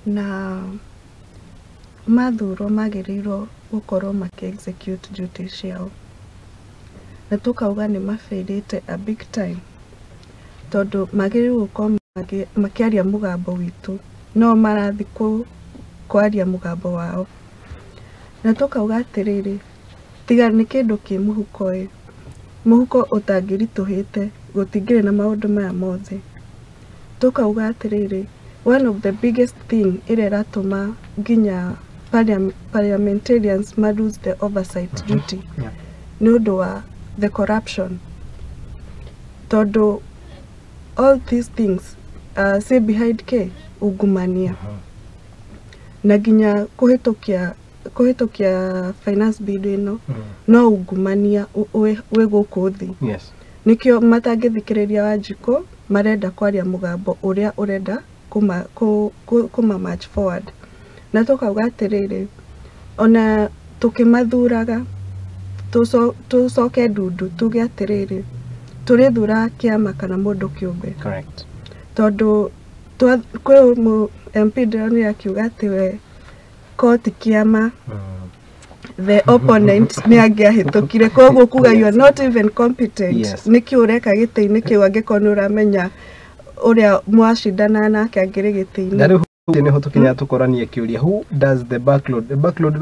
na mathuro magĩrĩirwo gũkorwo execute duties ciao, na tukauga nĩ mafailĩte a big time tondũ magĩrĩirwo gũkorwo makĩaria mũgambo witũ no marathi kwaria mũgambo wao, na tukauga atĩrĩrĩ tiga nĩ kĩndũ kĩ mũhuko ũtangĩritũhĩte gũtingĩrĩ na maũndũ maya mothe. Tukauga atĩrĩrĩ one of the biggest thing ĩrĩa ĩratũma nginya parliamentarians lose the oversight duty nĩ ũndũ wa the corruption, tondũ all these things say behind ungumania na nginya kuhĩtũkia finance bill ĩno no ungumania wĩ gũkũ thĩ. Nĩkĩo matangĩthikĩrĩria Wanjikũ marenda kwaria mũgambo ũrĩa ũrenda kuma march forward, na tukauga atĩrĩrĩ ona tũkĩmathuraga tũcoke ndundu tuge atĩrĩrĩ tũrĩthura kĩama kana mũndũ kĩũmbe. Correct. Tondũ kwĩ MP ndĩronire akiuga atĩ we koti kĩama the opponent nĩ angĩahĩtũkire, koguo kuga you are not even competent. Nĩkĩ ũreka gĩtĩ-inĩ kĩu angĩkorwo nĩ ũramenya ũrĩa mwacindana nake angĩrĩ gĩtĩ-inĩ. Nĩ ho tũkinya tũkoranie kĩũria, who does the backload